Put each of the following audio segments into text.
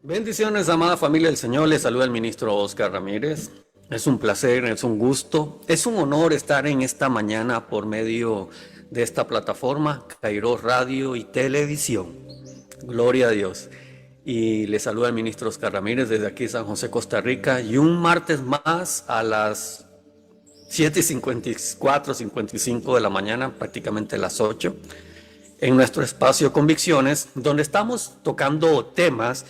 Bendiciones, amada familia del Señor. Les saluda el ministro Oscar Ramírez. Es un placer, es un gusto, es un honor estar en esta mañana por medio de esta plataforma, Kairos Radio y Televisión. Gloria a Dios. Y les saluda el ministro Oscar Ramírez desde aquí, San José, Costa Rica. Y un martes más a las 7:54, 55 de la mañana, prácticamente las 8, en nuestro espacio Convicciones, donde estamos tocando temas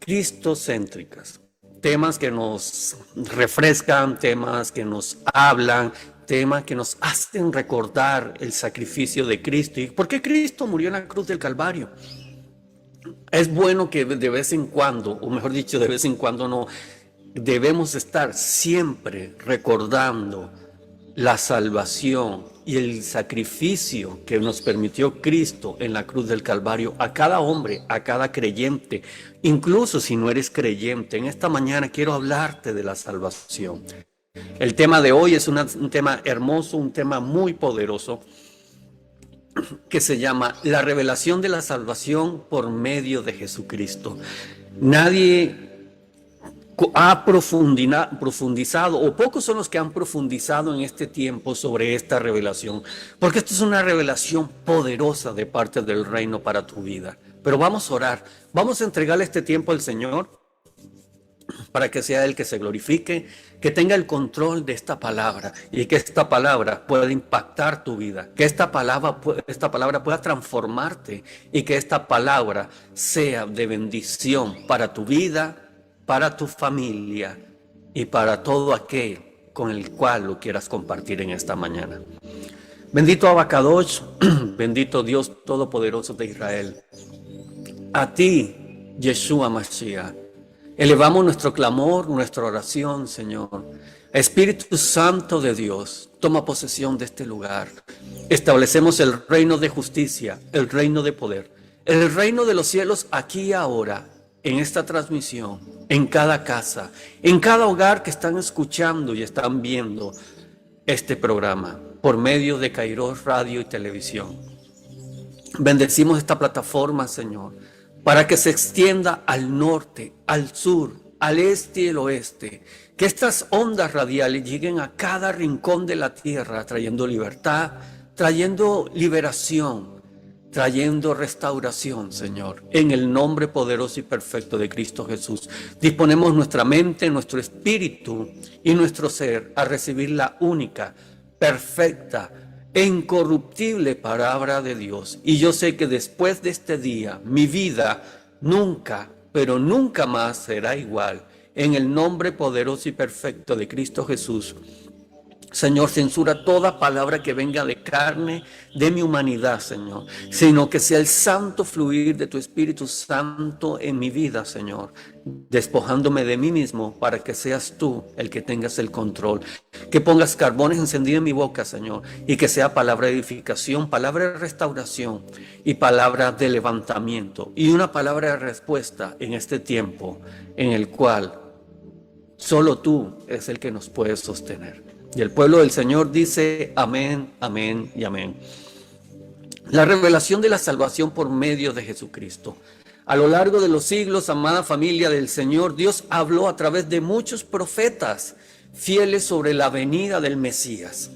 cristocéntricas, temas que nos refrescan, temas que nos hablan, temas que nos hacen recordar el sacrificio de Cristo y por qué Cristo murió en la cruz del Calvario. Es bueno que de vez en cuando, o mejor dicho, de vez en cuando no, debemos estar siempre recordando la salvación y el sacrificio que nos permitió Cristo en la cruz del Calvario a cada hombre, a cada creyente, incluso si no eres creyente. En esta mañana quiero hablarte de la salvación. El tema de hoy es un tema hermoso, un tema muy poderoso, que se llama la revelación de la salvación por medio de Jesucristo. Nadie ha profundizado, o pocos son los que han profundizado en este tiempo sobre esta revelación, porque esto es una revelación poderosa de parte del reino para tu vida. Pero vamos a orar, vamos a entregarle este tiempo al Señor para que sea Él que se glorifique, que tenga el control de esta palabra y que esta palabra pueda impactar tu vida, que esta palabra pueda transformarte y que esta palabra sea de bendición para tu vida, para tu familia y para todo aquel con el cual lo quieras compartir en esta mañana. Bendito Abacadosh, bendito Dios Todopoderoso de Israel. A ti, Yeshua Mashiach, elevamos nuestro clamor, nuestra oración, Señor. Espíritu Santo de Dios, toma posesión de este lugar. Establecemos el reino de justicia, el reino de poder, el reino de los cielos aquí y ahora, en esta transmisión, en cada casa, en cada hogar que están escuchando y están viendo este programa por medio de Kairos Radio y Televisión. Bendecimos esta plataforma, Señor, para que se extienda al norte, al sur, al este y el oeste, que estas ondas radiales lleguen a cada rincón de la tierra, trayendo libertad, trayendo liberación, trayendo restauración, Señor, en el nombre poderoso y perfecto de Cristo Jesús. Disponemos nuestra mente, nuestro espíritu y nuestro ser a recibir la única, perfecta e incorruptible palabra de Dios. Y yo sé que después de este día, mi vida nunca, pero nunca más será igual. En el nombre poderoso y perfecto de Cristo Jesús. Señor, censura toda palabra que venga de carne, de mi humanidad, Señor, sino que sea el santo fluir de tu Espíritu Santo en mi vida, Señor, despojándome de mí mismo para que seas tú el que tengas el control, que pongas carbones encendidos en mi boca, Señor, y que sea palabra de edificación, palabra de restauración y palabra de levantamiento y una palabra de respuesta en este tiempo en el cual solo tú es el que nos puedes sostener. Y el pueblo del Señor dice amén, amén y amén. La revelación de la salvación por medio de Jesucristo. A lo largo de los siglos, amada familia del Señor, Dios habló a través de muchos profetas fieles sobre la venida del Mesías.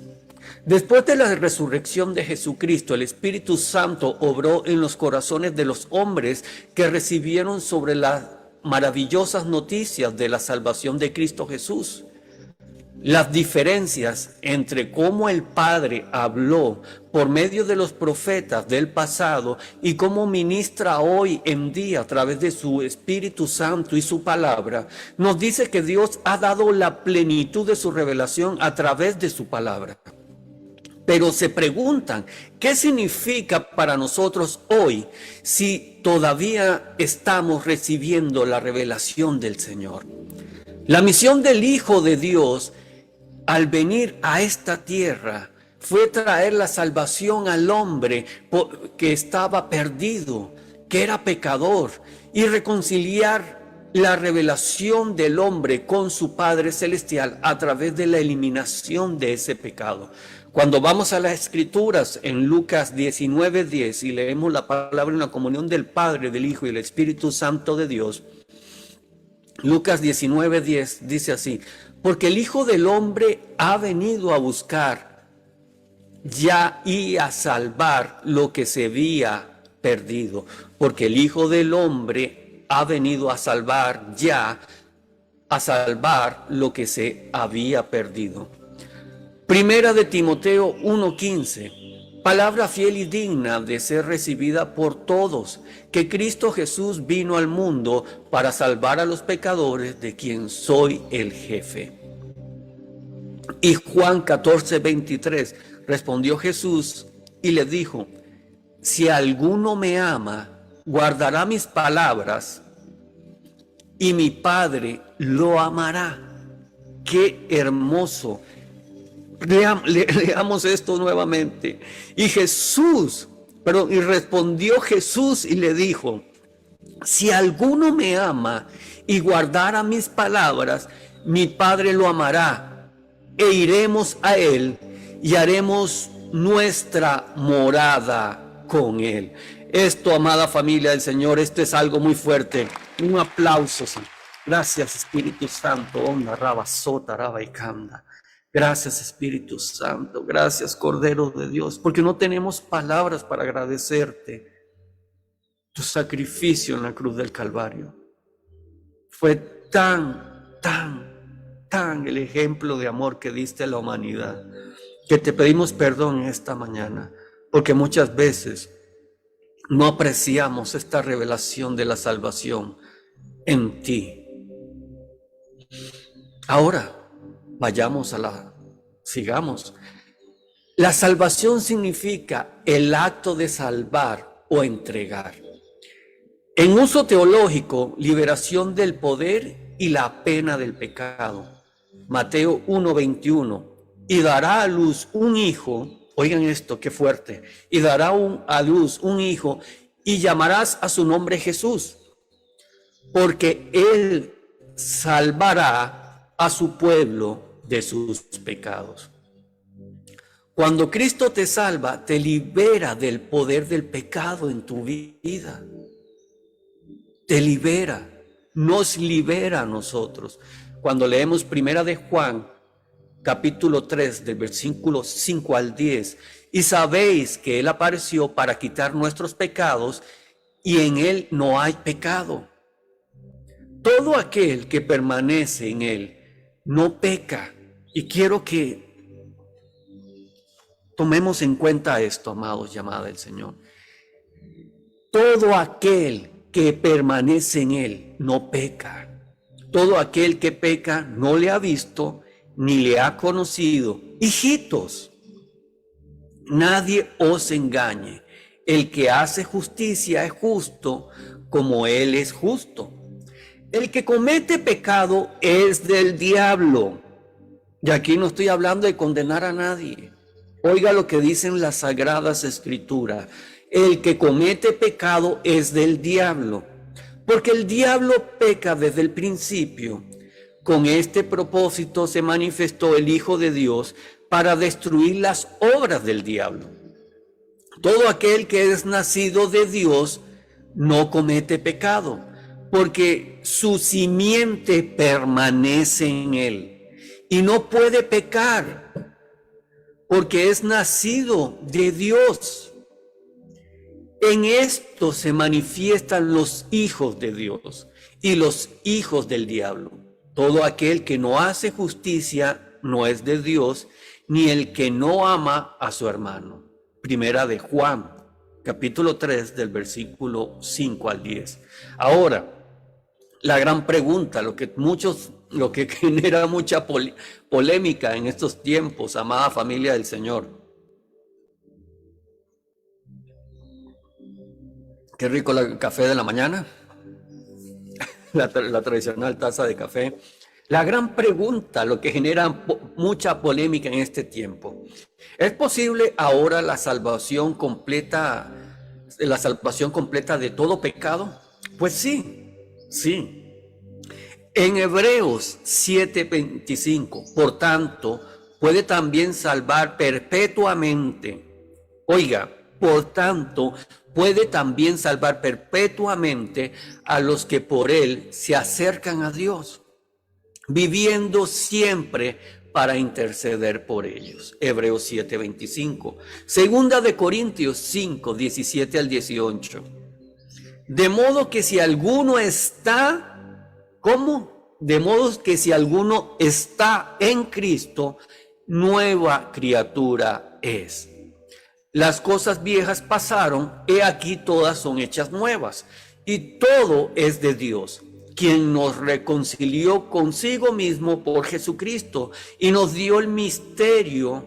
Después de la resurrección de Jesucristo, el Espíritu Santo obró en los corazones de los hombres que recibieron sobre las maravillosas noticias de la salvación de Cristo Jesús. Las diferencias entre cómo el Padre habló por medio de los profetas del pasado y cómo ministra hoy en día a través de su Espíritu Santo y su palabra, nos dice que Dios ha dado la plenitud de su revelación a través de su palabra. Pero se preguntan, ¿qué significa para nosotros hoy si todavía estamos recibiendo la revelación del Señor? La misión del Hijo de Dios al venir a esta tierra fue traer la salvación al hombre que estaba perdido, que era pecador, y reconciliar la revelación del hombre con su Padre Celestial a través de la eliminación de ese pecado. Cuando vamos a las Escrituras en Lucas 19:10 y leemos la palabra en la comunión del Padre, del Hijo y del Espíritu Santo de Dios, Lucas 19:10 dice así: porque el Hijo del Hombre ha venido a buscar ya y a salvar lo que se había perdido. Porque el Hijo del Hombre ha venido a salvar ya, a salvar lo que se había perdido. Primera de Timoteo 1:15, palabra fiel y digna de ser recibida por todos, que Cristo Jesús vino al mundo para salvar a los pecadores, de quien soy el jefe. Y Juan 14:23, respondió Jesús y le dijo: si alguno me ama, guardará mis palabras, y mi Padre lo amará. Qué hermoso. Leamos esto nuevamente. Y respondió Jesús y le dijo: si alguno me ama y guardara mis palabras, mi Padre lo amará, e iremos a él y haremos nuestra morada con él. Esto, amada familia del Señor, esto es algo muy fuerte. Un aplauso. Gracias, Espíritu Santo. Onda, raba, sota, raba y canda. Gracias, Espíritu Santo. Gracias, Cordero de Dios, porque no tenemos palabras para agradecerte. Tu sacrificio en la cruz del Calvario fue tan el ejemplo de amor que diste a la humanidad, que te pedimos perdón esta mañana, porque muchas veces no apreciamos esta revelación de la salvación en ti. Ahora, sigamos. La salvación significa el acto de salvar o entregar. En uso teológico, liberación del poder y la pena del pecado. Mateo 1:21. Y dará a luz un hijo, oigan esto, qué fuerte, y dará a luz un hijo, y llamarás a su nombre Jesús, porque él salvará a su pueblo de sus pecados. Cuando Cristo te salva, te libera del poder del pecado en tu vida. Te libera, nos libera a nosotros. Cuando leemos Primera de Juan, capítulo 3, del versículo 5 al 10, y sabéis que Él apareció para quitar nuestros pecados, y en Él no hay pecado. Todo aquel que permanece en Él no peca. Y quiero que tomemos en cuenta esto, amados y amadas del Señor. Todo aquel que permanece en Él no peca. Todo aquel que peca no le ha visto ni le ha conocido. Hijitos, nadie os engañe. El que hace justicia es justo como Él es justo. El que comete pecado es del diablo. Y aquí no estoy hablando de condenar a nadie. Oiga lo que dicen las Sagradas Escrituras. El que comete pecado es del diablo, porque el diablo peca desde el principio. Con este propósito se manifestó el Hijo de Dios para destruir las obras del diablo. Todo aquel que es nacido de Dios no comete pecado, porque su simiente permanece en él y no puede pecar, porque es nacido de Dios. En esto se manifiestan los hijos de Dios y los hijos del diablo. Todo aquel que no hace justicia no es de Dios, ni el que no ama a su hermano. Primera de Juan, capítulo 3, del versículo 5 al 10. Ahora, la gran pregunta, lo que genera mucha polémica en estos tiempos, amada familia del Señor. Qué rico el café de la mañana, la tradicional taza de café. La gran pregunta, lo que genera mucha polémica en este tiempo. ¿Es posible ahora la salvación completa de todo pecado? Pues sí. En Hebreos 7:25, por tanto, puede también salvar perpetuamente. Oiga, por tanto puede también salvar perpetuamente a los que por él se acercan a Dios, viviendo siempre para interceder por ellos. Hebreos 7:25. Segunda de Corintios 5:17 al 18. De modo que si alguno está, ¿cómo? De modo que si alguno está en Cristo, nueva criatura es. Las cosas viejas pasaron, he aquí todas son hechas nuevas, y todo es de Dios, quien nos reconcilió consigo mismo por Jesucristo y nos dio el misterio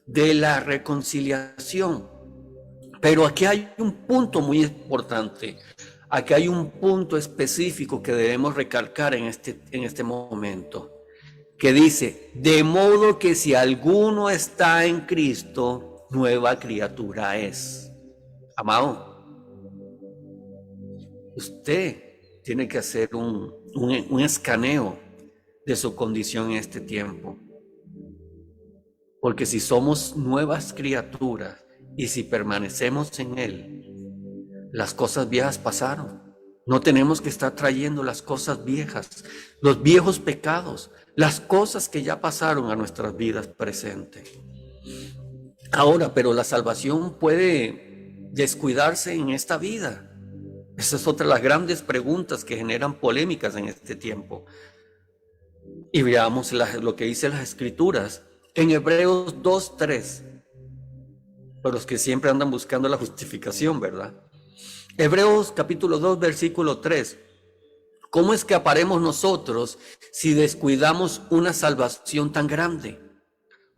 de la reconciliación. Pero aquí hay un punto muy importante, aquí hay un punto específico que debemos recalcar en este momento, que dice, de modo que si alguno está en Cristo, nueva criatura es. Amado, usted tiene que hacer un escaneo de su condición en este tiempo. Porque si somos nuevas criaturas y si permanecemos en Él, las cosas viejas pasaron. No tenemos que estar trayendo las cosas viejas, los viejos pecados, las cosas que ya pasaron a nuestras vidas presentes. Ahora, pero la salvación puede descuidarse en esta vida. Esa es otra de las grandes preguntas que generan polémicas en este tiempo. Y veamos lo que dice las Escrituras en Hebreos 2:3. Para los que siempre andan buscando la justificación, ¿verdad? Hebreos capítulo 2, versículo 3. ¿Cómo escaparemos nosotros si descuidamos una salvación tan grande?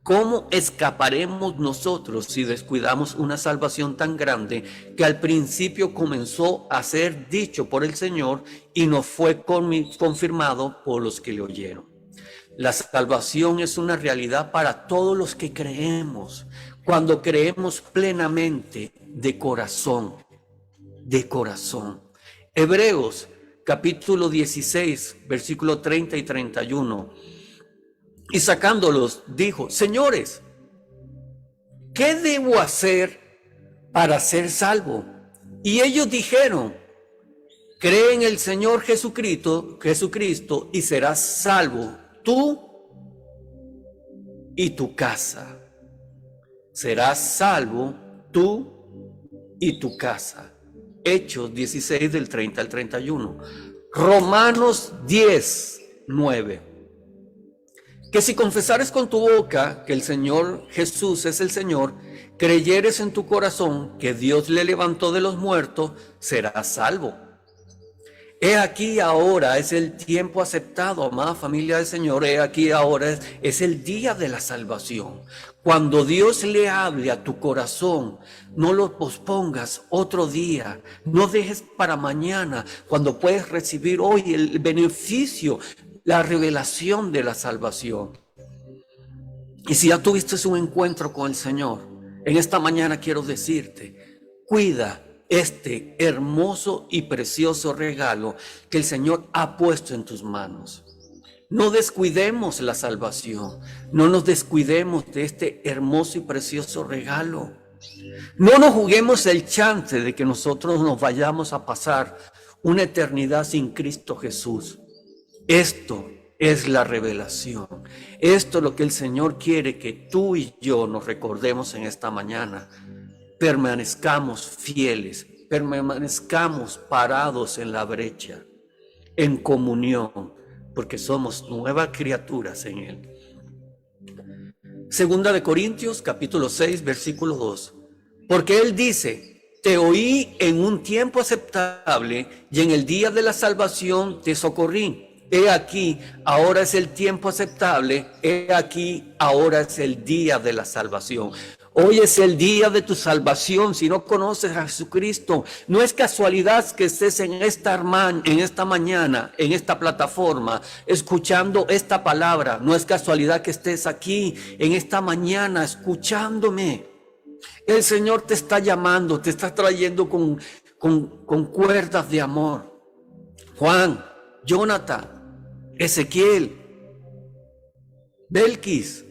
¿Cómo escaparemos nosotros si descuidamos una salvación tan grande que al principio comenzó a ser dicho por el Señor y nos fue confirmado por los que le oyeron? La salvación es una realidad para todos los que creemos, cuando creemos plenamente de corazón, de corazón. Hebreos capítulo 16, versículo 30 y 31. Y sacándolos, dijo, señores, ¿qué debo hacer para ser salvo? Y ellos dijeron, cree en el Señor Jesucristo y serás salvo tú y tu casa. Serás salvo tú y tu casa. Hechos 16 del 30 al 31. Romanos 10, 9. Que si confesares con tu boca que el Señor Jesús es el Señor, creyeres en tu corazón que Dios le levantó de los muertos, serás salvo. He aquí ahora es el tiempo aceptado, amada familia del Señor. He aquí ahora es el día de la salvación. Cuando Dios le hable a tu corazón, no lo pospongas otro día. No dejes para mañana, cuando puedes recibir hoy el beneficio, la revelación de la salvación. Y si ya tuviste un encuentro con el Señor, en esta mañana quiero decirte, cuida este hermoso y precioso regalo que el Señor ha puesto en tus manos. No descuidemos la salvación, no nos descuidemos de este hermoso y precioso regalo. No nos juguemos el chance de que nosotros nos vayamos a pasar una eternidad sin Cristo Jesús. Esto es la revelación. Esto es lo que el Señor quiere que tú y yo nos recordemos en esta mañana. Permanezcamos fieles, permanezcamos parados en la brecha, en comunión, porque somos nuevas criaturas en Él. Segunda de Corintios, capítulo 6, versículo 2. Porque Él dice, te oí en un tiempo aceptable y en el día de la salvación te socorrí. He aquí, ahora es el tiempo aceptable. He aquí, ahora es el día de la salvación. Hoy es el día de tu salvación. Si no conoces a Jesucristo, no es casualidad que estés en esta mañana, en esta plataforma, escuchando esta palabra. No es casualidad que estés aquí en esta mañana escuchándome. El Señor te está llamando, te está trayendo con cuerdas de amor. Juan, Jonathan, Ezequiel, Belkis,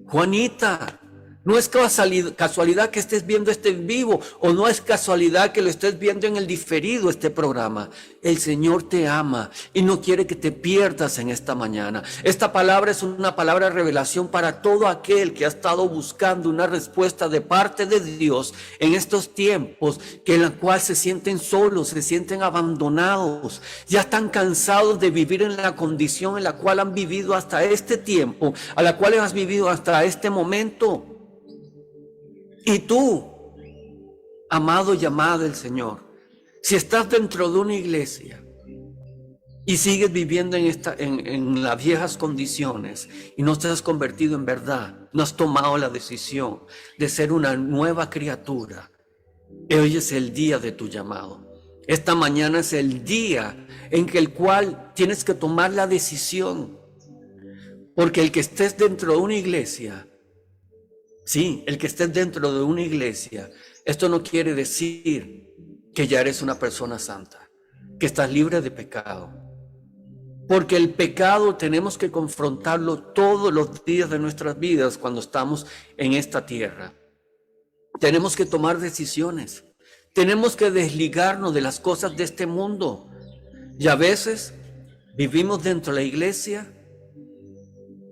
Juanita, No es casualidad que estés viendo este en vivo, o no es casualidad que lo estés viendo en el diferido, este programa. El Señor te ama y no quiere que te pierdas en esta mañana. Esta palabra es una palabra de revelación para todo aquel que ha estado buscando una respuesta de parte de Dios en estos tiempos, que en la cual se sienten solos, se sienten abandonados, ya están cansados de vivir en la condición en la cual han vivido hasta este tiempo, a la cual has vivido hasta este momento. Y tú, amado y amada del Señor, si estás dentro de una iglesia y sigues viviendo en las viejas condiciones y no te has convertido en verdad, no has tomado la decisión de ser una nueva criatura, hoy es el día de tu llamado. Esta mañana es el día en que el cual tienes que tomar la decisión, porque el que estés dentro de una iglesia, sí, el que estés dentro de una iglesia, esto no quiere decir que ya eres una persona santa, que estás libre de pecado. Porque el pecado tenemos que confrontarlo todos los días de nuestras vidas cuando estamos en esta tierra. Tenemos que tomar decisiones. Tenemos que desligarnos de las cosas de este mundo. Y a veces vivimos dentro de la iglesia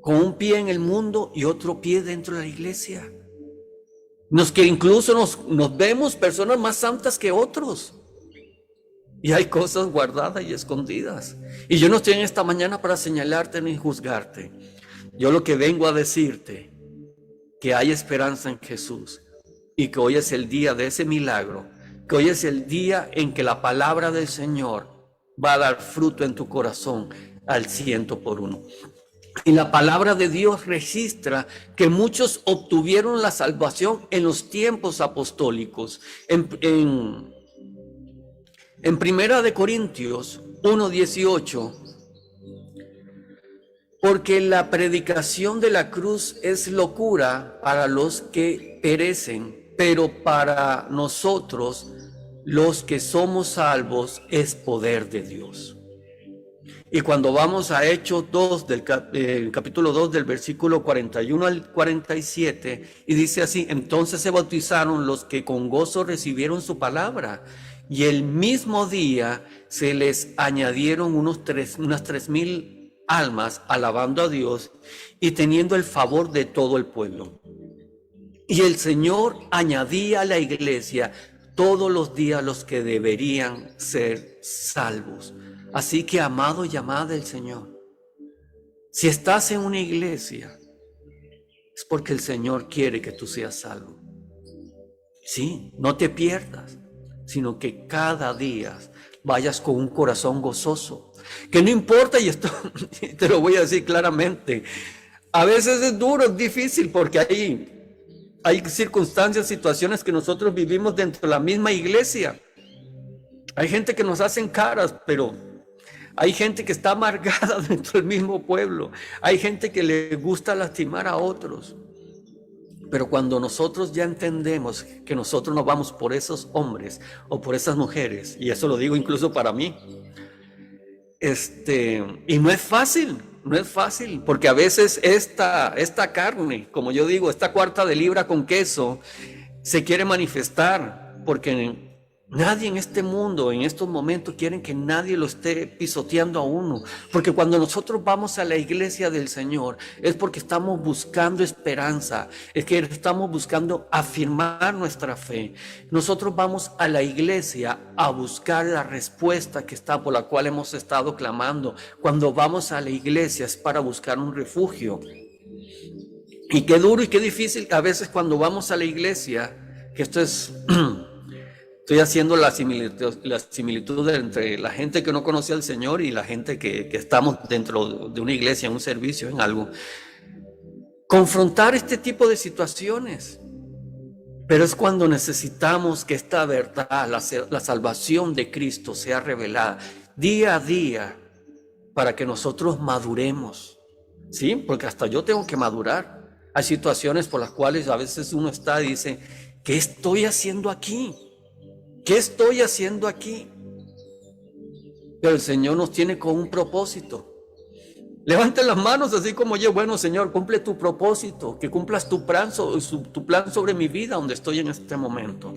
con un pie en el mundo y otro pie dentro de la iglesia. Incluso nos vemos personas más santas que otros. Y hay cosas guardadas y escondidas. Y yo no estoy en esta mañana para señalarte ni juzgarte. Yo lo que vengo a decirte, que hay esperanza en Jesús. Y que hoy es el día de ese milagro. Que hoy es el día en que la palabra del Señor va a dar fruto en tu corazón al 100%. Y la palabra de Dios registra que muchos obtuvieron la salvación en los tiempos apostólicos. En Primera de Corintios 1:18, porque la predicación de la cruz es locura para los que perecen, pero para nosotros, los que somos salvos, es poder de Dios. Y cuando vamos a Hechos 2, capítulo 2, del versículo 41 al 47, y dice así: entonces se bautizaron los que con gozo recibieron su palabra, y el mismo día se les añadieron unas 3,000 almas alabando a Dios y teniendo el favor de todo el pueblo. Y el Señor añadía a la iglesia todos los días los que deberían ser salvos. Así que, amado y amada del Señor, si estás en una iglesia, es porque el Señor quiere que tú seas salvo. Sí, no te pierdas, sino que cada día vayas con un corazón gozoso. Que no importa, y esto te lo voy a decir claramente, a veces es duro, es difícil, porque hay circunstancias, situaciones que nosotros vivimos dentro de la misma iglesia. Hay gente que nos hacen caras, pero hay gente que está amargada dentro del mismo pueblo. Hay gente que le gusta lastimar a otros. Pero cuando nosotros ya entendemos que nosotros no vamos por esos hombres o por esas mujeres, y eso lo digo incluso para mí, y no es fácil, porque a veces esta carne, como yo digo, esta cuarta de libra con queso, se quiere manifestar, porque nadie en este mundo, en estos momentos, quieren que nadie lo esté pisoteando a uno. Porque cuando nosotros vamos a la iglesia del Señor, es porque estamos buscando esperanza, es que estamos buscando afirmar nuestra fe. Nosotros vamos a la iglesia a buscar la respuesta que está, por la cual hemos estado clamando. Cuando vamos a la iglesia es para buscar un refugio. Y qué duro y qué difícil a veces cuando vamos a la iglesia, que esto es... Estoy haciendo la similitud entre la gente que no conoce al Señor y la gente que estamos dentro de una iglesia, en un servicio, en algo. Confrontar este tipo de situaciones. Pero es cuando necesitamos que esta verdad, la salvación de Cristo, sea revelada día a día para que nosotros maduremos. ¿Sí? Porque hasta yo tengo que madurar. Hay situaciones por las cuales a veces uno está y dice, ¿qué estoy haciendo aquí? ¿Qué estoy haciendo aquí? Pero el Señor nos tiene con un propósito. Levanten las manos así como yo. Bueno, Señor, cumple tu propósito, que cumplas tu plan sobre mi vida donde estoy en este momento.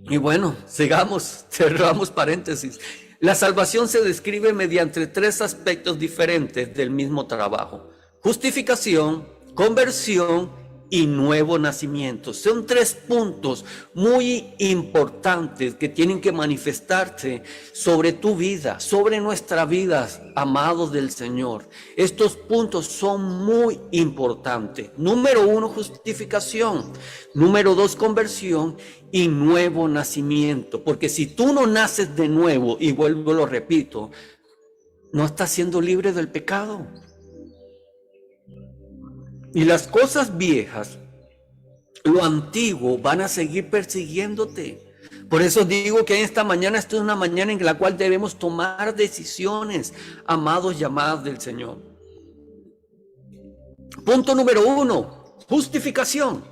Y bueno, sigamos, cerramos paréntesis. La salvación se describe mediante tres aspectos diferentes del mismo trabajo: justificación, conversión y nuevo nacimiento. Son tres puntos muy importantes que tienen que manifestarse sobre tu vida, sobre nuestra vida, amados del Señor. Estos puntos son muy importantes. Número 1, justificación. Número 2, conversión y nuevo nacimiento. Porque si tú no naces de nuevo, y vuelvo, lo repito, no estás siendo libre del pecado. Y las cosas viejas, lo antiguo, van a seguir persiguiéndote. Por eso digo que esta mañana, esta es una mañana en la cual debemos tomar decisiones, amados y amadas del Señor. Punto número 1, justificación.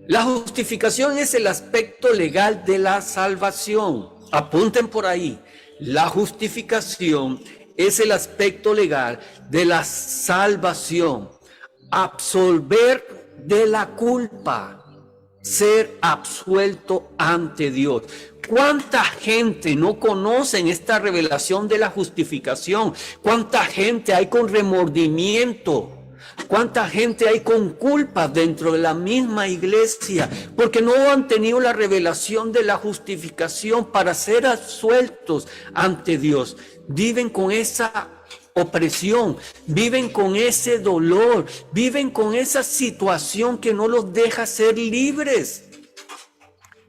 La justificación es el aspecto legal de la salvación. Apunten por ahí. La justificación es el aspecto legal de la salvación. Absolver de la culpa, ser absuelto ante Dios. ¿Cuánta gente no conoce esta revelación de la justificación? ¿Cuánta gente hay con remordimiento? ¿Cuánta gente hay con culpa dentro de la misma iglesia? Porque no han tenido la revelación de la justificación para ser absueltos ante Dios. Viven con esa opresión, viven con ese dolor, viven con esa situación que no los deja ser libres.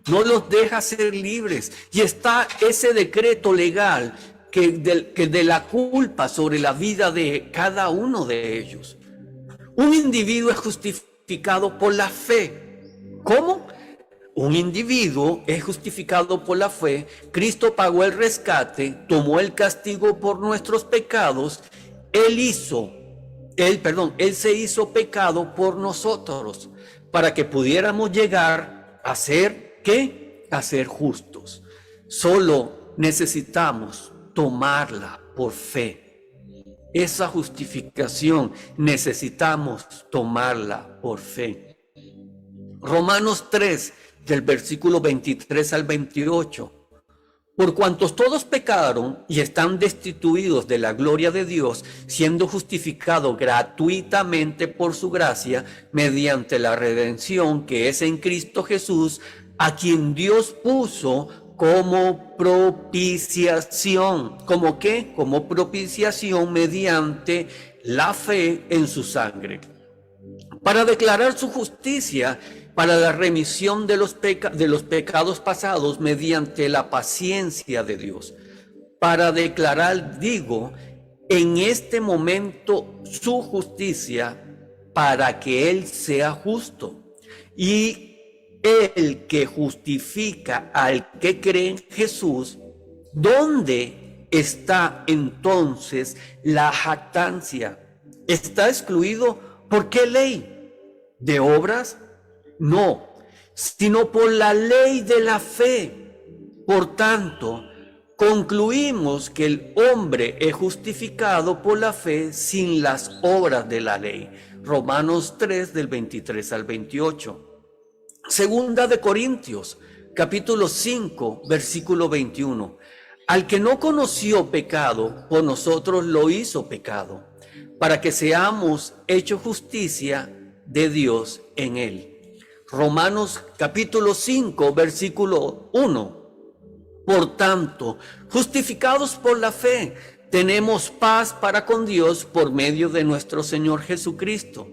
No los deja ser libres. Y está ese decreto legal que de la culpa sobre la vida de cada uno de ellos. Un individuo es justificado por la fe. ¿Cómo? Un individuo es justificado por la fe. Cristo pagó el rescate, tomó el castigo por nuestros pecados. Él se hizo pecado por nosotros para que pudiéramos llegar a ser, ¿qué? A ser justos. Solo necesitamos tomarla por fe. Esa justificación necesitamos tomarla por fe. Romanos 3, del versículo 23 al 28. Por cuantos todos pecaron y están destituidos de la gloria de Dios, siendo justificados gratuitamente por su gracia, mediante la redención que es en Cristo Jesús, a quien Dios puso como propiciación. ¿Cómo qué? Como propiciación mediante la fe en su sangre, para declarar su justicia, para la remisión de los pecados pasados mediante la paciencia de Dios. Para declarar, digo, en este momento su justicia, para que Él sea justo. Y el que justifica al que cree en Jesús, ¿dónde está entonces la jactancia? ¿Está excluido por qué ley? ¿De obras? No, sino por la ley de la fe. Por tanto, concluimos que el hombre es justificado por la fe sin las obras de la ley. Romanos 3, del 23 al 28. Segunda de Corintios, capítulo 5, versículo 21. Al que no conoció pecado, por nosotros lo hizo pecado, para que seamos hechos justicia de Dios en él. Romanos capítulo 5, versículo 1. Por tanto, justificados por la fe, tenemos paz para con Dios por medio de nuestro Señor Jesucristo.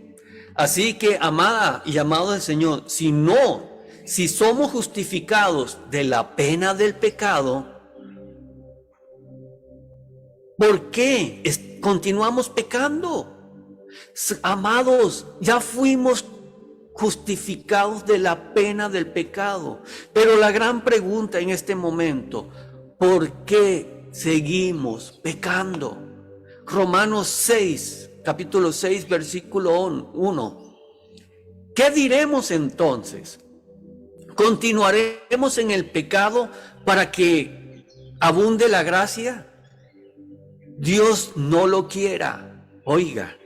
Así que, amada y amado del Señor, si somos justificados de la pena del pecado, ¿por qué continuamos pecando? Amados, ya fuimos justificados de la pena del pecado. Pero la gran pregunta en este momento, ¿por qué seguimos pecando? Romanos 6, capítulo 6, versículo 1. ¿Qué diremos entonces? ¿Continuaremos en el pecado para que abunde la gracia? Dios no lo quiera. Oiga,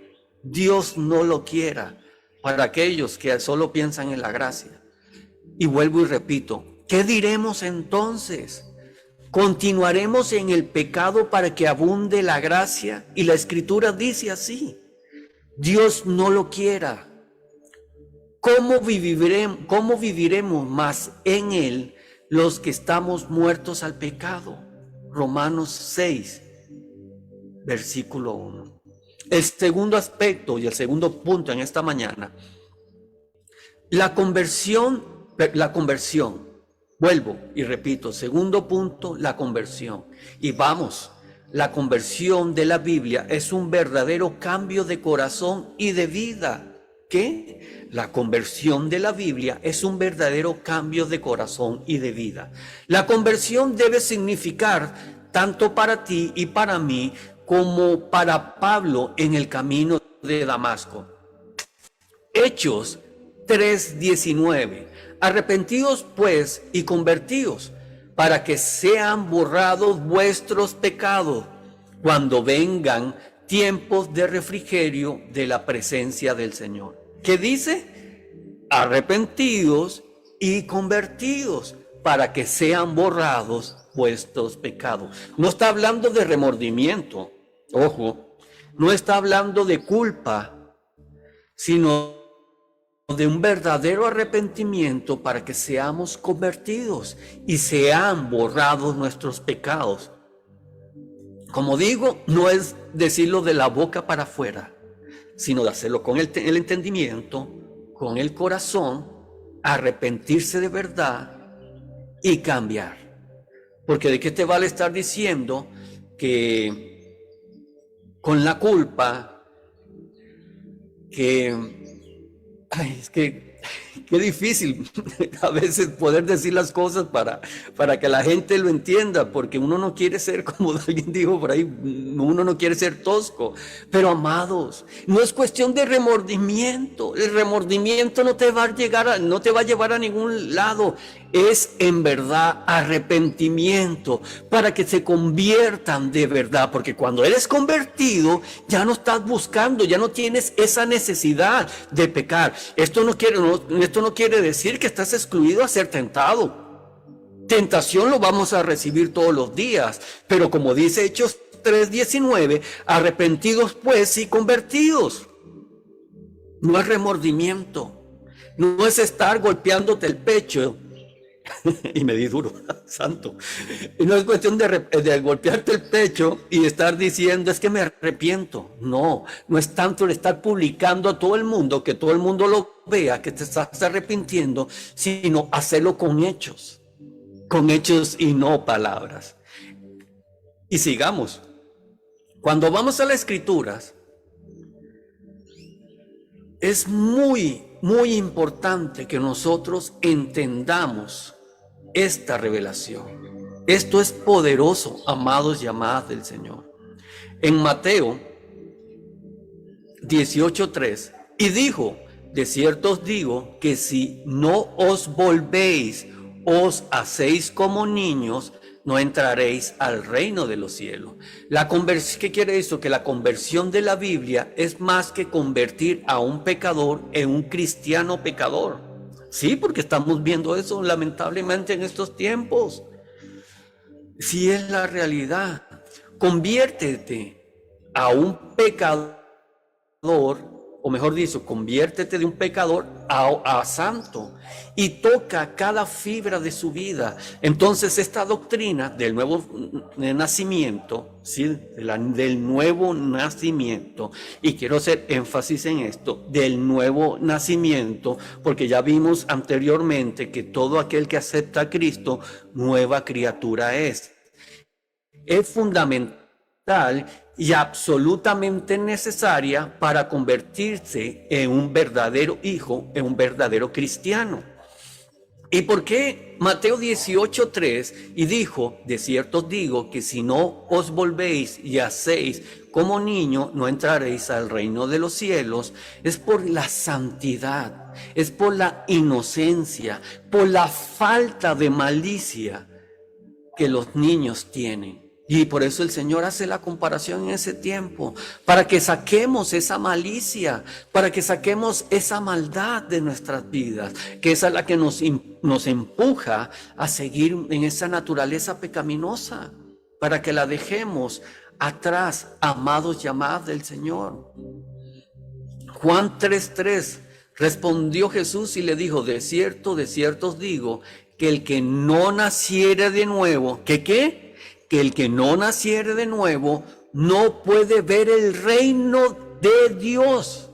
Dios no lo quiera para aquellos que solo piensan en la gracia. Y vuelvo y repito, ¿qué diremos entonces? ¿Continuaremos en el pecado para que abunde la gracia? Y la Escritura dice así, Dios no lo quiera. ¿Cómo viviremos más en Él los que estamos muertos al pecado? Romanos 6, versículo 1. El segundo aspecto y el segundo punto en esta mañana, la conversión, vuelvo y repito, segundo punto, la conversión. Y vamos, la conversión de la Biblia es un verdadero cambio de corazón y de vida. ¿Qué? La conversión de la Biblia es un verdadero cambio de corazón y de vida. La conversión debe significar tanto para ti y para mí como para Pablo en el camino de Damasco. Hechos 3:19. Arrepentidos pues y convertidos para que sean borrados vuestros pecados cuando vengan tiempos de refrigerio de la presencia del Señor. ¿Qué dice? Arrepentidos y convertidos para que sean borrados vuestros pecados. No está hablando de remordimiento, ojo, no está hablando de culpa, sino de un verdadero arrepentimiento para que seamos convertidos y sean borrados nuestros pecados. Como digo, no es decirlo de la boca para afuera, sino de hacerlo con el entendimiento, con el corazón, arrepentirse de verdad y cambiar. Porque ¿de qué te vale estar diciendo que con la culpa, es que qué difícil a veces poder decir las cosas para que la gente lo entienda, porque uno no quiere ser, como alguien dijo por ahí, uno no quiere ser tosco. Pero amados, no es cuestión de remordimiento. El remordimiento no te va a llevar a ningún lado. Es en verdad arrepentimiento para que se conviertan de verdad, porque cuando eres convertido ya no estás buscando, ya no tienes esa necesidad de pecar. Esto no quiere decir que estás excluido a ser tentado. Tentación lo vamos a recibir todos los días, pero como dice Hechos 3:19, arrepentidos pues y convertidos. No es remordimiento, no es estar golpeándote el pecho. Y me di duro, santo. Y no es cuestión de golpearte el pecho y estar diciendo, es que me arrepiento. No es tanto el estar publicando a todo el mundo, que todo el mundo lo vea, que te estás arrepintiendo, sino hacerlo con hechos y no palabras. Y sigamos. Cuando vamos a las Escrituras, es muy importante que nosotros entendamos esta revelación. Esto es poderoso, amados y amadas del Señor. En Mateo 18:3, y dijo, de cierto os digo que si no os volvéis, os hacéis como niños, no entraréis al reino de los cielos. ¿Qué quiere eso? Que la conversión de la Biblia es más que convertir a un pecador en un cristiano pecador. Sí, porque estamos viendo eso lamentablemente en estos tiempos. Sí, es la realidad. Conviértete a un pecador, o mejor dicho, conviértete de un pecador a santo y toca cada fibra de su vida. Entonces esta doctrina del nuevo nacimiento, ¿sí? del nuevo nacimiento, y quiero hacer énfasis en esto, del nuevo nacimiento, porque ya vimos anteriormente que todo aquel que acepta a Cristo, nueva criatura es fundamental y absolutamente necesaria para convertirse en un verdadero hijo, en un verdadero cristiano. ¿Y por qué Mateo 18:3? Y dijo, de cierto os digo que si no os volvéis y hacéis como niño, no entraréis al reino de los cielos. Es por la santidad, es por la inocencia, por la falta de malicia que los niños tienen. Y por eso el Señor hace la comparación en ese tiempo, para que saquemos esa malicia, para que saquemos esa maldad de nuestras vidas, que esa es la que nos empuja a seguir en esa naturaleza pecaminosa, para que la dejemos atrás, amados y amadas del Señor. Juan 3:3, respondió Jesús y le dijo, de cierto os digo, que el que no naciere de nuevo, ¿que qué? Que el que no naciere de nuevo no puede ver el reino de Dios.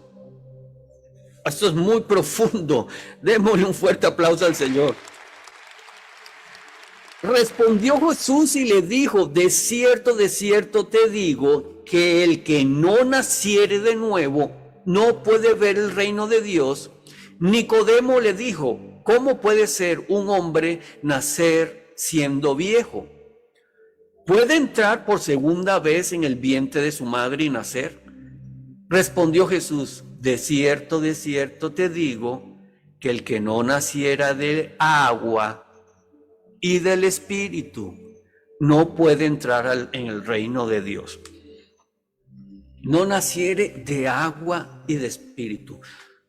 Esto es muy profundo. Démosle un fuerte aplauso al Señor. Respondió Jesús y le dijo, de cierto te digo, que el que no naciere de nuevo no puede ver el reino de Dios. Nicodemo le dijo, ¿cómo puede ser un hombre nacer siendo viejo? ¿Puede entrar por segunda vez en el vientre de su madre y nacer? Respondió Jesús, de cierto te digo, que el que no naciera de agua y del Espíritu no puede entrar en el reino de Dios. No naciere de agua y de Espíritu.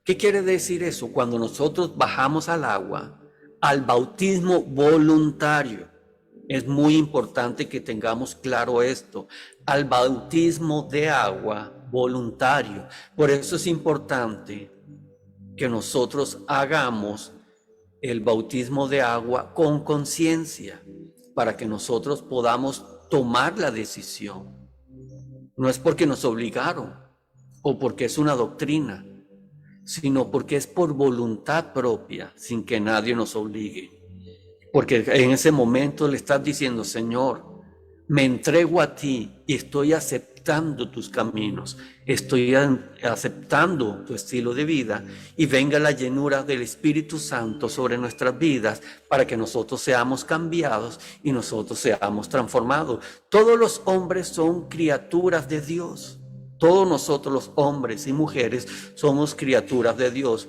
¿Qué quiere decir eso? Cuando nosotros bajamos al agua, al bautismo voluntario. Es muy importante que tengamos claro esto, al bautismo de agua voluntario. Por eso es importante que nosotros hagamos el bautismo de agua con conciencia, para que nosotros podamos tomar la decisión. No es porque nos obligaron o porque es una doctrina, sino porque es por voluntad propia, sin que nadie nos obligue. Porque en ese momento le estás diciendo, Señor, me entrego a ti y estoy aceptando tus caminos, estoy aceptando tu estilo de vida, y venga la llenura del Espíritu Santo sobre nuestras vidas para que nosotros seamos cambiados y nosotros seamos transformados. Todos los hombres son criaturas de Dios. Todos nosotros los hombres y mujeres somos criaturas de Dios.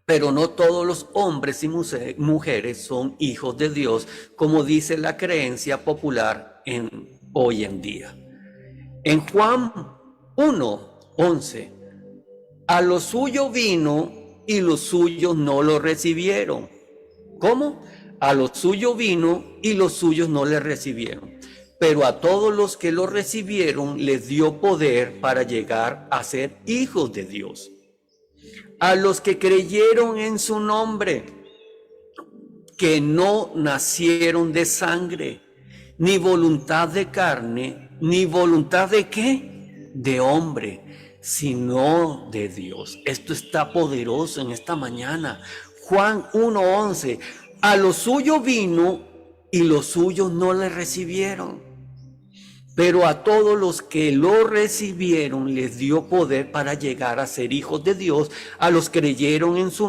Pero no todos los hombres y mujeres son hijos de Dios, como dice la creencia popular hoy en día. En Juan 1:11, a lo suyo vino y los suyos no lo recibieron. ¿Cómo? A lo suyo vino y los suyos no le recibieron. Pero a todos los que lo recibieron les dio poder para llegar a ser hijos de Dios. A los que creyeron en su nombre, que no nacieron de sangre, ni voluntad de carne, ni voluntad de ¿qué? De hombre, sino de Dios. Esto está poderoso en esta mañana. Juan 1:11, a lo suyo vino y los suyos no le recibieron. Pero a todos los que lo recibieron les dio poder para llegar a ser hijos de Dios, a los que creyeron en su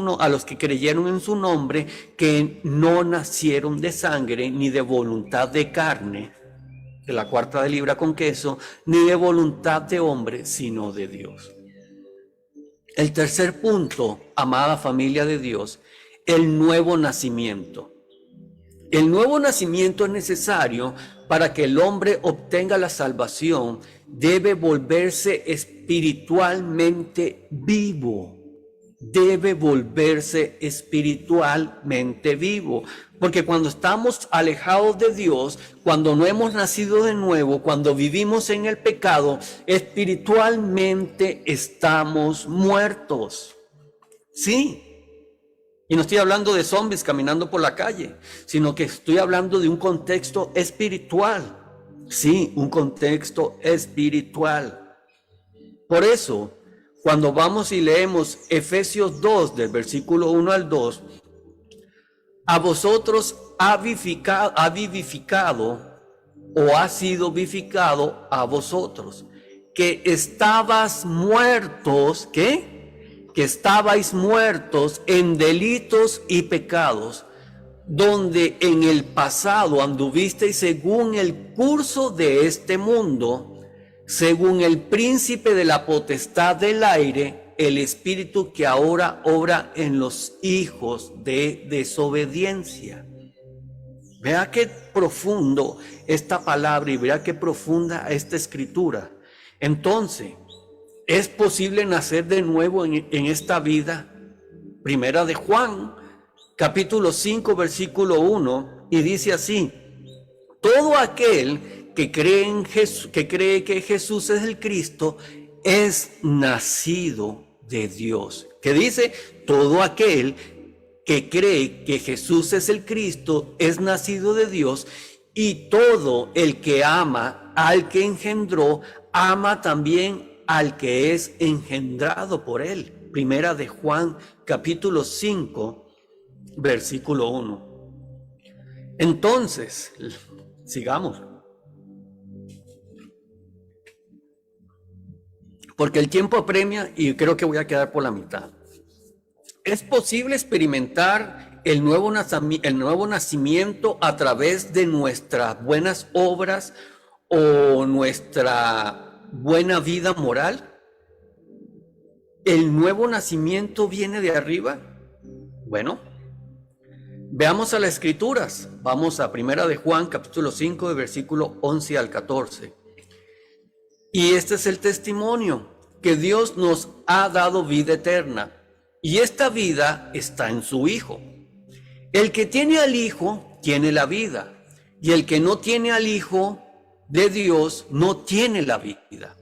nombre, que no nacieron de sangre, ni de voluntad de carne, de la cuarta de libra con queso, ni de voluntad de hombre, sino de Dios. El tercer punto, amada familia de Dios, el nuevo nacimiento. El nuevo nacimiento es necesario para que el hombre obtenga la salvación. Debe volverse espiritualmente vivo. Debe volverse espiritualmente vivo. Porque cuando estamos alejados de Dios, cuando no hemos nacido de nuevo, cuando vivimos en el pecado, espiritualmente estamos muertos. Sí. Y no estoy hablando de zombies caminando por la calle, sino que estoy hablando de un contexto espiritual. Sí, un contexto espiritual. Por eso, cuando vamos y leemos Efesios 2, del versículo 1 al 2, a vosotros ha vivificado o ha sido vivificado a vosotros, que estabas muertos, ¿qué? Que estabais muertos en delitos y pecados, donde en el pasado anduvisteis según el curso de este mundo, según el príncipe de la potestad del aire, el espíritu que ahora obra en los hijos de desobediencia. Vea qué profundo esta palabra y vea qué profunda esta escritura. Entonces, ¿es posible nacer de nuevo en esta vida? Primera de Juan, capítulo 5, versículo 1, y dice así: todo aquel que cree en Jesús, que cree que Jesús es el Cristo, es nacido de Dios. ¿Qué dice? Todo aquel que cree que Jesús es el Cristo es nacido de Dios, y todo el que ama al que engendró, ama también al que es engendrado por él. Primera de Juan, capítulo 5, versículo 1. Entonces, sigamos, porque el tiempo apremia y creo que voy a quedar por la mitad. ¿Es posible experimentar el nuevo nacimiento a través de nuestras buenas obras o nuestra buena vida moral? ¿El nuevo nacimiento viene de arriba? Bueno, veamos a las escrituras. Vamos a Primera de Juan, capítulo 5, de versículo 11 al 14. Y este es el testimonio, que Dios nos ha dado vida eterna, y esta vida está en su Hijo. El que tiene al Hijo tiene la vida, y el que no tiene al Hijo de Dios no tiene la vida.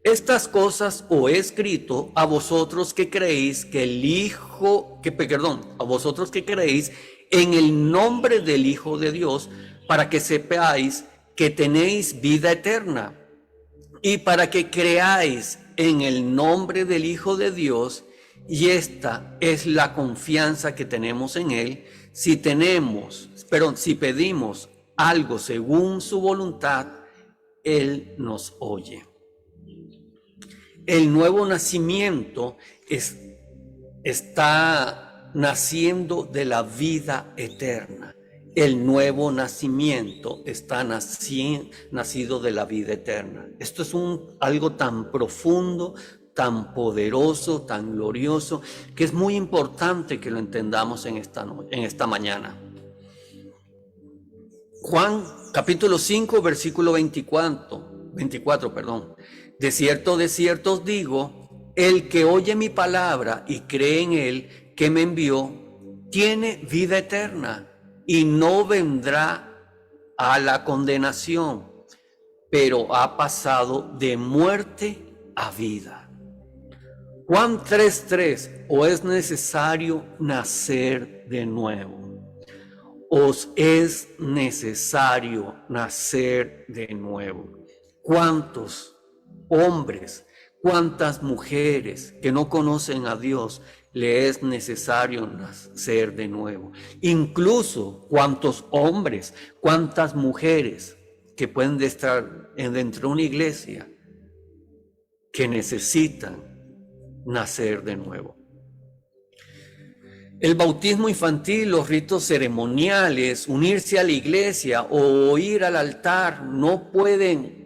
Estas cosas os he escrito a vosotros que creéis que a vosotros que creéis en el nombre del Hijo de Dios, para que sepáis que tenéis vida eterna, y para que creáis en el nombre del Hijo de Dios. Y esta es la confianza que tenemos en Él, si pedimos algo según su voluntad, Él nos oye. El nuevo nacimiento está naciendo de la vida eterna. El nuevo nacimiento está nacido de la vida eterna. Esto es algo tan profundo, tan poderoso, tan glorioso, que es muy importante que lo entendamos en esta mañana. Juan capítulo 5, versículo 24. De cierto os digo, el que oye mi palabra y cree en él que me envió, tiene vida eterna y no vendrá a la condenación, pero ha pasado de muerte a vida. Juan 3:3, o es necesario nacer de nuevo. Os es necesario nacer de nuevo. ¿Cuántos hombres, cuántas mujeres que no conocen a Dios le es necesario nacer de nuevo? Incluso cuántos hombres, cuántas mujeres que pueden estar dentro de una iglesia que necesitan nacer de nuevo. El bautismo infantil, los ritos ceremoniales, unirse a la iglesia o ir al altar no pueden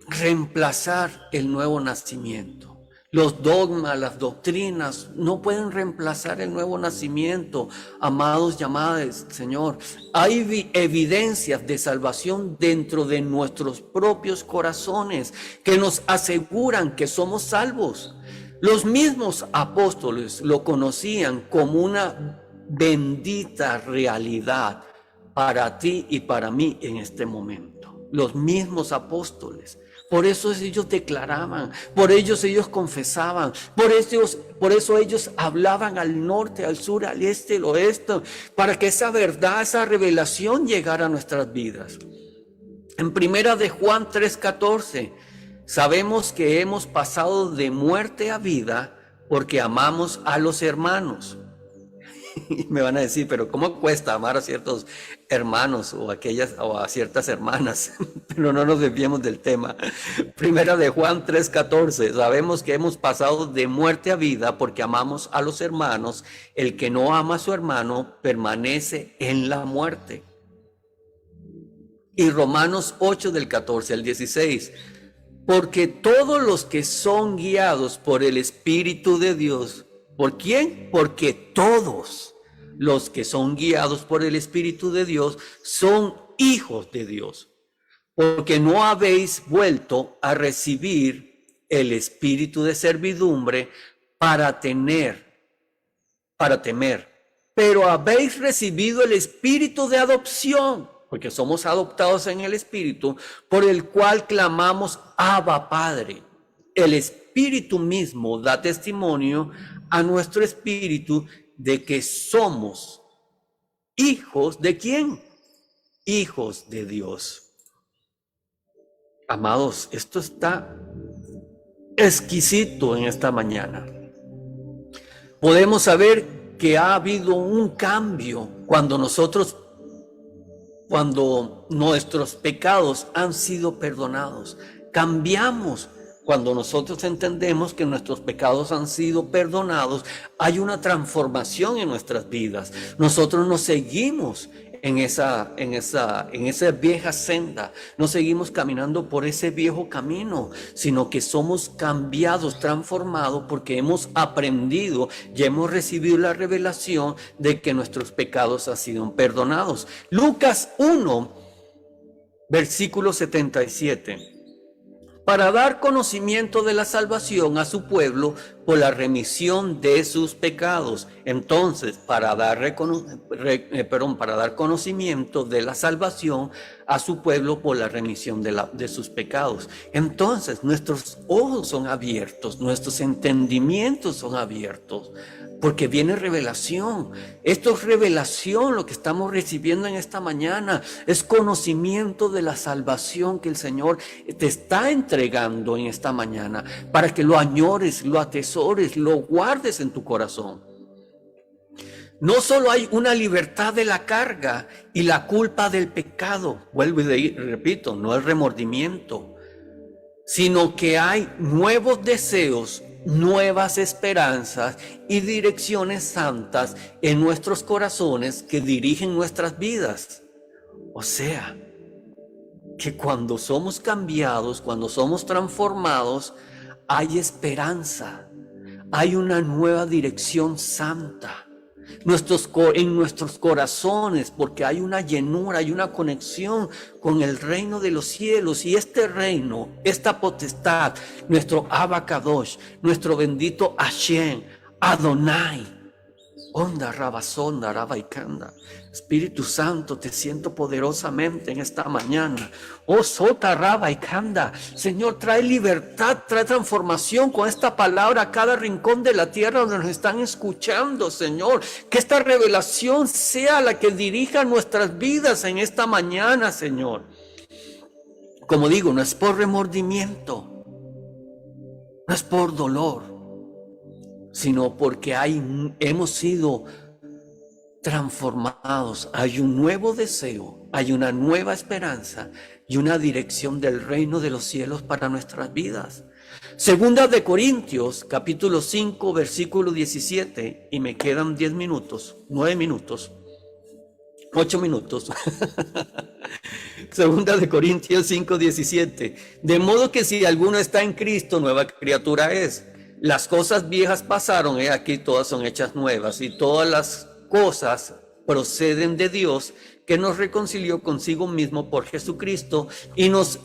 reemplazar el nuevo nacimiento. Los dogmas, las doctrinas no pueden reemplazar el nuevo nacimiento. Amados y amadas, Señor, hay evidencias de salvación dentro de nuestros propios corazones que nos aseguran que somos salvos. Los mismos apóstoles lo conocían como una bendita realidad para ti y para mí en este momento. Los mismos apóstoles. Por eso ellos declaraban, por ellos ellos confesaban, por eso ellos hablaban al norte, al sur, al este, al oeste, para que esa verdad, esa revelación llegara a nuestras vidas. En Primera de Juan 3:14, sabemos que hemos pasado de muerte a vida porque amamos a los hermanos. Y me van a decir, pero ¿cómo cuesta amar a ciertos hermanos o a ciertas hermanas? Pero no nos desviemos del tema. Primera de Juan 3:14, sabemos que hemos pasado de muerte a vida porque amamos a los hermanos. El que no ama a su hermano permanece en la muerte. Y Romanos 8 del 14 al 16, porque todos los que son guiados por el Espíritu de Dios, ¿por quién? Porque todos Los que son guiados por el Espíritu de Dios son hijos de Dios, porque no habéis vuelto a recibir el espíritu de servidumbre para temer, pero habéis recibido el espíritu de adopción, porque somos adoptados en el Espíritu, por el cual clamamos Abba, Padre. El Espíritu mismo da testimonio a nuestro espíritu de que somos hijos ¿de quién? Hijos de Dios. Amados, esto está exquisito en esta mañana. Podemos saber que ha habido un cambio cuando nuestros pecados han sido perdonados. Cambiamos cuando nosotros entendemos que nuestros pecados han sido perdonados. Hay una transformación en nuestras vidas. Nosotros no seguimos en esa vieja senda, no seguimos caminando por ese viejo camino, sino que somos cambiados, transformados, porque hemos aprendido y hemos recibido la revelación de que nuestros pecados han sido perdonados. Lucas 1, versículo 77. Para dar conocimiento de la salvación a su pueblo por la remisión de sus pecados. Entonces, para dar conocimiento de la salvación a su pueblo por la remisión de sus pecados. Entonces, nuestros ojos son abiertos, nuestros entendimientos son abiertos, porque viene revelación. Esto es revelación, lo que estamos recibiendo en esta mañana. Es conocimiento de la salvación que el Señor te está entregando en esta mañana, para que lo añores, lo atesores, lo guardes en tu corazón. No solo hay una libertad de la carga y la culpa del pecado, vuelvo y repito, no es remordimiento, sino que hay nuevos deseos, nuevas esperanzas y direcciones santas en nuestros corazones que dirigen nuestras vidas. O sea, que cuando somos cambiados, cuando somos transformados, hay esperanza, hay una nueva dirección santa en nuestros corazones, porque hay una llenura, hay una conexión con el reino de los cielos. Y este reino, esta potestad, nuestro Abacadosh, nuestro bendito Hashem, Adonai, Onda Rabasonda Rabaikanda. Espíritu Santo, te siento poderosamente en esta mañana. Oh Sota Rabaikanda. Señor, trae libertad, trae transformación con esta palabra a cada rincón de la tierra donde nos están escuchando, Señor. Que esta revelación sea la que dirija nuestras vidas en esta mañana, Señor. Como digo, no es por remordimiento, no es por dolor, sino porque hemos sido transformados. Hay un nuevo deseo, hay una nueva esperanza y una dirección del reino de los cielos para nuestras vidas. Segunda de Corintios, capítulo 5, versículo 17, y me quedan 10 minutos, 9 minutos, 8 minutos. Segunda de Corintios 5, 17. De modo que si alguno está en Cristo, nueva criatura es. Las cosas viejas pasaron, aquí todas son hechas nuevas, y todas las cosas proceden de Dios, que nos reconcilió consigo mismo por Jesucristo y nos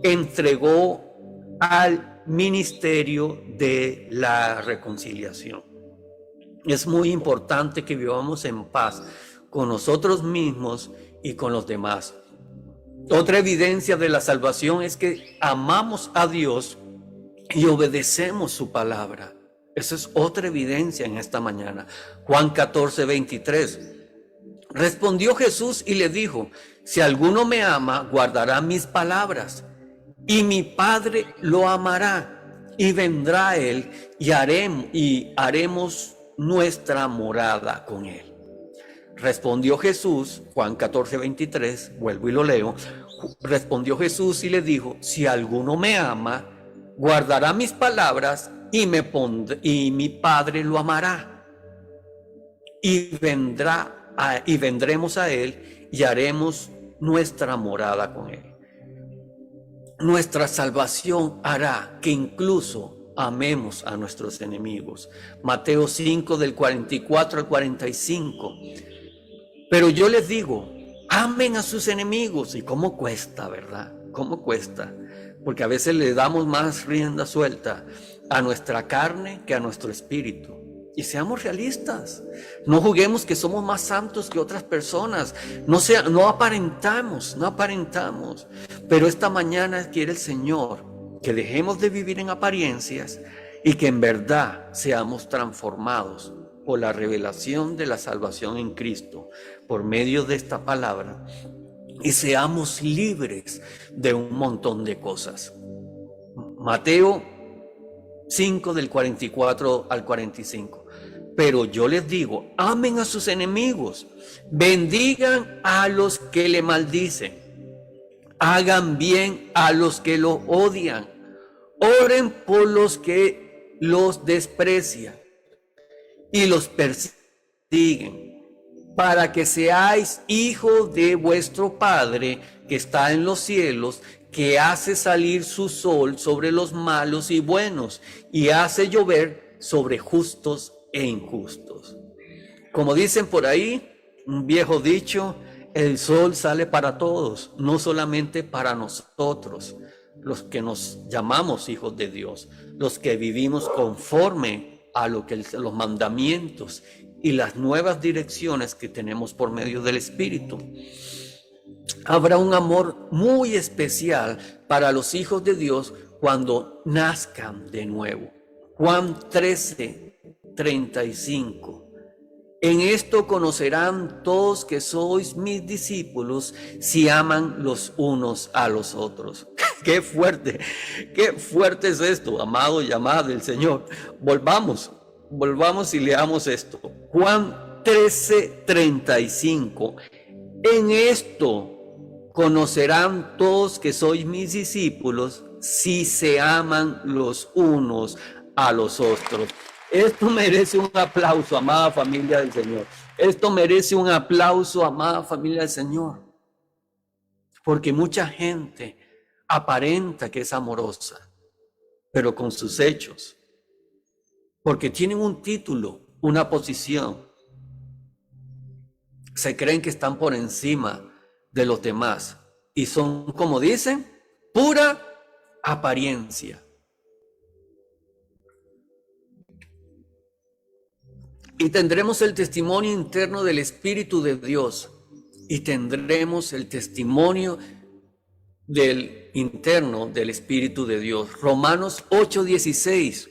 entregó al ministerio de la reconciliación. Es muy importante que vivamos en paz con nosotros mismos y con los demás. Otra evidencia de la salvación es que amamos a Dios y obedecemos su palabra. Esa es otra evidencia en esta mañana. Juan 14, 23. Respondió Jesús y le dijo: si alguno me ama, guardará mis palabras, y mi Padre lo amará, y vendrá a él, y haremos nuestra morada con él. Respondió Jesús, Juan 14, 23, vuelvo y lo leo. Respondió Jesús y le dijo: si alguno me ama, guardará mis palabras, y mi Padre lo amará, y vendremos a él y haremos nuestra morada con él. Nuestra salvación hará que incluso amemos a nuestros enemigos. Mateo 5 del 44 al 45. Pero yo les digo, amen a sus enemigos. ¿Y cómo cuesta, verdad? ¿Cómo cuesta? Porque a veces le damos más rienda suelta a nuestra carne que a nuestro espíritu. Y seamos realistas. No juguemos que somos más santos que otras personas. No aparentamos. Pero esta mañana quiere el Señor que dejemos de vivir en apariencias y que en verdad seamos transformados por la revelación de la salvación en Cristo, por medio de esta palabra, y seamos libres de un montón de cosas. Mateo 5 del 44 al 45. Pero yo les digo, amen a sus enemigos, bendigan a los que le maldicen, hagan bien a los que lo odian, oren por los que los desprecian y los persiguen, para que seáis hijos de vuestro Padre que está en los cielos, que hace salir su sol sobre los malos y buenos, y hace llover sobre justos e injustos. Como dicen por ahí, un viejo dicho, el sol sale para todos, no solamente para nosotros, los que nos llamamos hijos de Dios, los que vivimos conforme a los mandamientos y las nuevas direcciones que tenemos por medio del Espíritu. Habrá un amor muy especial para los hijos de Dios cuando nazcan de nuevo. Juan 13:35. En esto conocerán todos que sois mis discípulos si aman los unos a los otros. Qué fuerte es esto, amado y amada del Señor. Volvamos y leamos esto. Juan 13:35. En esto conocerán todos que sois mis discípulos si se aman los unos a los otros. Esto merece un aplauso, amada familia del Señor. Esto merece un aplauso, amada familia del Señor. Porque mucha gente aparenta que es amorosa, pero con sus hechos, porque tienen un título, una posición, se creen que están por encima de los demás y son, como dicen, pura apariencia. Y tendremos el testimonio interno del Espíritu de Dios y tendremos el testimonio del interno del Espíritu de Dios. Romanos 8:16.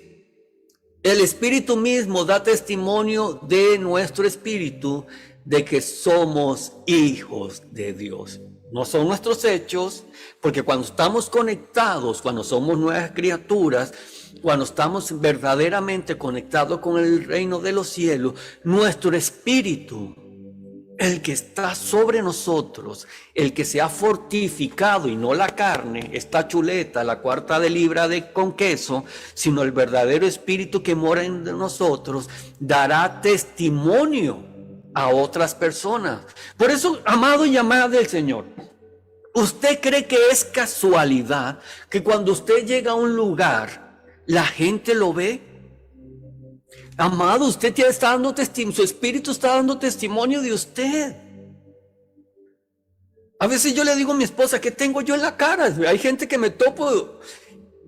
El Espíritu mismo da testimonio de nuestro espíritu de que somos hijos de Dios. No son nuestros hechos, porque cuando estamos conectados, cuando somos nuevas criaturas, cuando estamos verdaderamente conectados con el reino de los cielos, nuestro espíritu, el que está sobre nosotros, el que se ha fortificado y no la carne, esta chuleta, la cuarta de libra con queso, sino el verdadero espíritu que mora en nosotros, dará testimonio a otras personas. Por eso, amado y amada del Señor, ¿usted cree que es casualidad que cuando usted llega a un lugar, la gente lo ve? Amado, usted ya está dando testimonio, su espíritu está dando testimonio de usted. A veces yo le digo a mi esposa, ¿qué tengo yo en la cara? Hay gente que me topo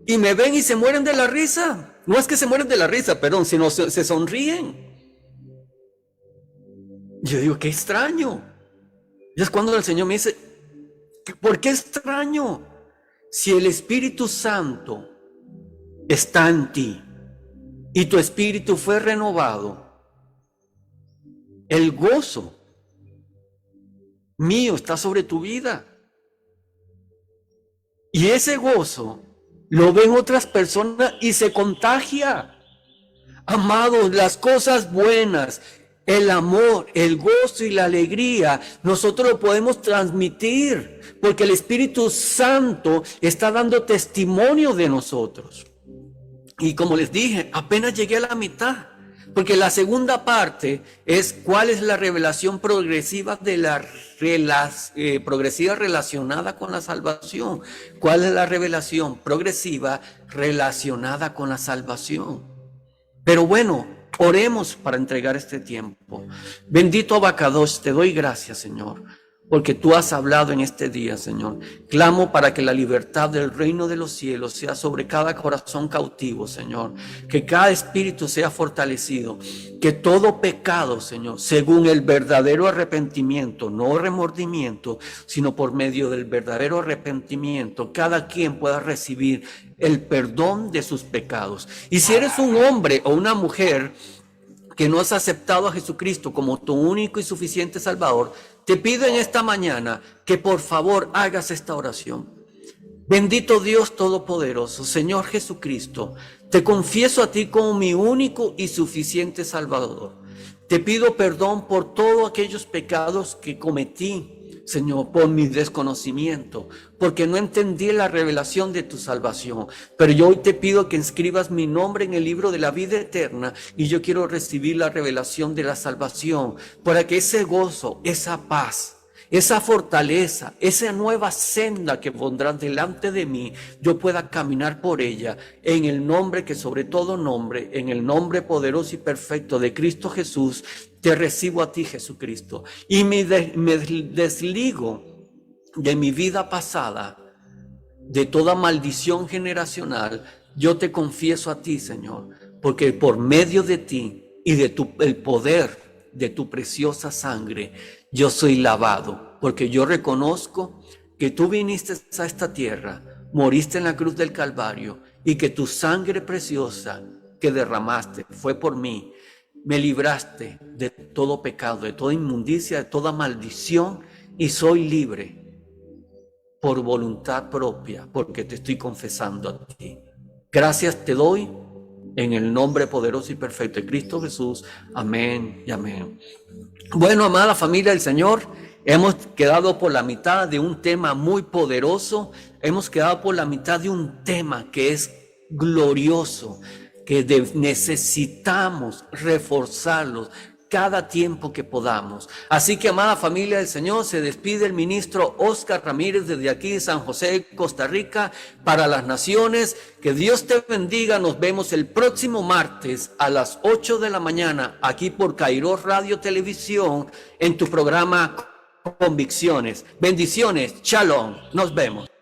y me ven y se mueren de la risa. No es que se mueren de la risa, perdón, sino se sonríen. Yo digo, qué extraño. Y es cuando el Señor me dice, ¿por qué extraño? Si el Espíritu Santo está en ti y tu espíritu fue renovado, el gozo mío está sobre tu vida. Y ese gozo lo ven otras personas y se contagia. Amados, las cosas buenas, el amor, el gozo y la alegría, nosotros lo podemos transmitir porque el Espíritu Santo está dando testimonio de nosotros. Y como les dije, apenas llegué a la mitad, Porque la segunda parte es cuál es la revelación progresiva de la progresiva relacionada con la salvación. ¿Cuál es la revelación progresiva relacionada con la salvación? Pero bueno, oremos para entregar este tiempo. Bendito Abacadosh, te doy gracias, Señor, porque tú has hablado en este día, Señor. Clamo para que la libertad del reino de los cielos sea sobre cada corazón cautivo, Señor. Que cada espíritu sea fortalecido. Que todo pecado, Señor, según el verdadero arrepentimiento, no remordimiento, sino por medio del verdadero arrepentimiento, cada quien pueda recibir el perdón de sus pecados. Y si eres un hombre o una mujer que no has aceptado a Jesucristo como tu único y suficiente Salvador, te pido en esta mañana que por favor hagas esta oración. Bendito Dios Todopoderoso, Señor Jesucristo, te confieso a ti como mi único y suficiente Salvador. Te pido perdón por todos aquellos pecados que cometí, Señor, por mi desconocimiento, porque no entendí la revelación de tu salvación. Pero yo hoy te pido que inscribas mi nombre en el libro de la vida eterna y yo quiero recibir la revelación de la salvación para que ese gozo, esa paz, esa fortaleza, esa nueva senda que pondrás delante de mí, yo pueda caminar por ella en el nombre que sobre todo nombre, en el nombre poderoso y perfecto de Cristo Jesús. Te recibo a ti, Jesucristo, y me desligo de mi vida pasada, de toda maldición generacional. Yo te confieso a ti, Señor, porque por medio de ti y de el poder de tu preciosa sangre, yo soy lavado, porque yo reconozco que tú viniste a esta tierra, moriste en la cruz del Calvario y que tu sangre preciosa que derramaste fue por mí. Me libraste de todo pecado, de toda inmundicia, de toda maldición y soy libre por voluntad propia, porque te estoy confesando a ti. Gracias te doy en el nombre poderoso y perfecto de Cristo Jesús. Amén y amén. Bueno, amada familia del Señor, hemos quedado por la mitad de un tema muy poderoso. Hemos quedado por la mitad de un tema que es glorioso, que necesitamos reforzarlos cada tiempo que podamos. Así que, amada familia del Señor, se despide el ministro Oscar Ramírez desde aquí de San José, Costa Rica, para las naciones. Que Dios te bendiga. Nos vemos el próximo martes a las 8 de la mañana aquí por Kairos Radio Televisión en tu programa Convicciones. Bendiciones. Shalom. Nos vemos.